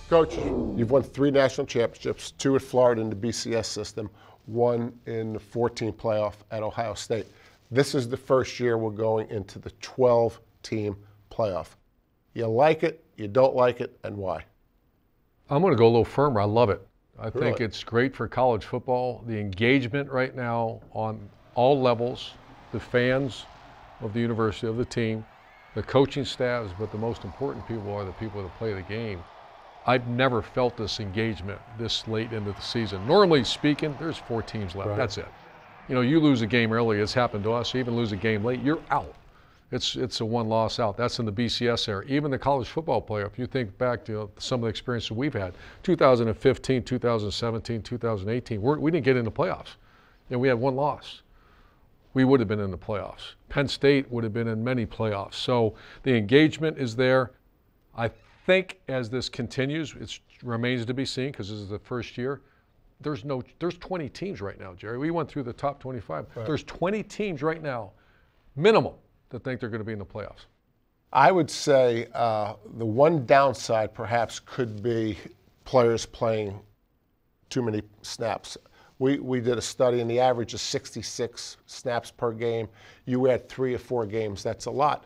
Coach, you've won 3 national championships, 2 at Florida in the BCS system, 1 in the 14 playoff at Ohio State. This is the first year we're going into the 12-team playoff. You like it, you don't like it, and why? I'm going to go a little firmer. I love it. I Really? think it's great for college football. The engagement right now on all levels, the fans of the university, of the team, the coaching staffs, but the most important people are the people that play the game. I've never felt this engagement this late into the season. Normally speaking, there's 4 teams left. Right. That's it. You know, you lose a game early, it's happened to us. You even lose a game late, you're out. It's a 1-loss out. That's in the BCS era. Even the college football playoff, you think back to some of the experiences we've had, 2015, 2017, 2018, we didn't get into playoffs. You know, we had 1 loss. We would have been in the playoffs. Penn State would have been in many playoffs. So the engagement is there. I think as this continues, it remains to be seen because this is the first year. There's 20 teams right now, Jerry. We went through the top 25. Right. There's 20 teams right now, minimum, that think they're going to be in the playoffs. I would say the one downside perhaps could be players playing too many snaps. We did a study, and the average is 66 snaps per game. You add 3 or 4 games, that's a lot.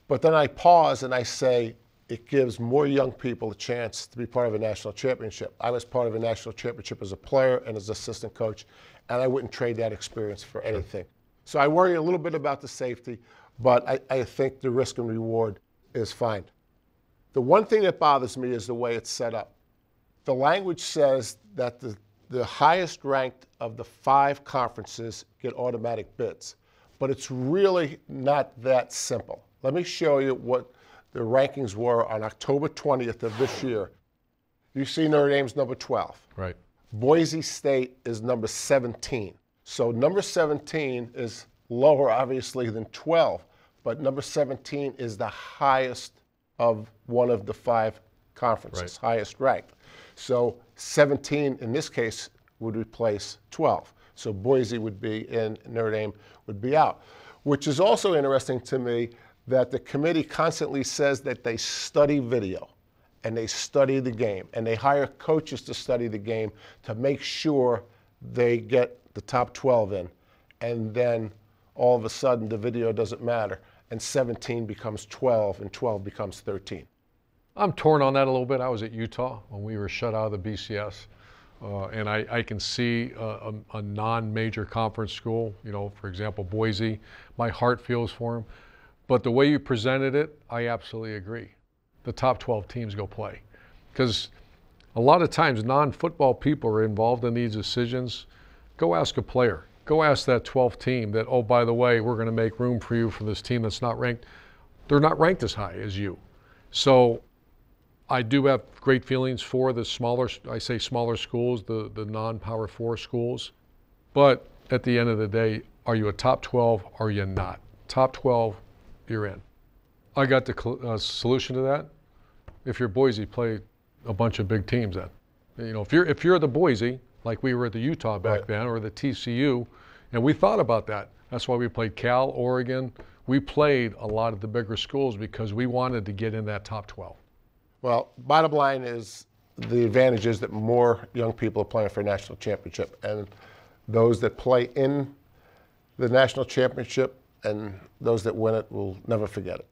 But then I pause and I say, it gives more young people a chance to be part of a national championship. I was part of a national championship as a player and as assistant coach, and I wouldn't trade that experience for anything. So I worry a little bit about the safety, but I think the risk and reward is fine. The one thing that bothers me is the way it's set up. The language says that the highest ranked of the 5 conferences get automatic bids, but it's really not that simple. Let me show you what the rankings were on October 20th of this year. You see Notre Dame's number 12. Right. Boise State is number 17. So number 17 is lower, obviously, than 12, but number 17 is the highest of one of the 5 conferences, right. Highest ranked. So 17, in this case, would replace 12. So Boise would be in, Notre Dame would be out, which is also interesting to me that the committee constantly says that they study video and they study the game and they hire coaches to study the game to make sure they get the top 12 in. And then all of a sudden the video doesn't matter and 17 becomes 12 and 12 becomes 13. I'm torn on that a little bit. I was at Utah when we were shut out of the BCS. And I can see a non-major conference school, you know, for example, Boise. My heart feels for them. But the way you presented it, I absolutely agree. The top 12 teams go play. Because a lot of times non-football people are involved in these decisions. Go ask a player. Go ask that 12th team that, oh, by the way, we're going to make room for you for this team that's not ranked. They're not ranked as high as you. So I do have great feelings for the smaller, I say smaller schools, the non-Power 4 schools. But at the end of the day, are you a top 12 or are you not? Top 12, you're in. I got the solution to that. If you're Boise, play a bunch of big teams then. You know, if you're the Boise, like we were at the Utah back then, or the TCU, and we thought about that. That's why we played Cal, Oregon. We played a lot of the bigger schools because we wanted to get in that top 12. Well, bottom line is the advantage is that more young people are playing for a national championship, and those that play in the national championship and those that win it will never forget it.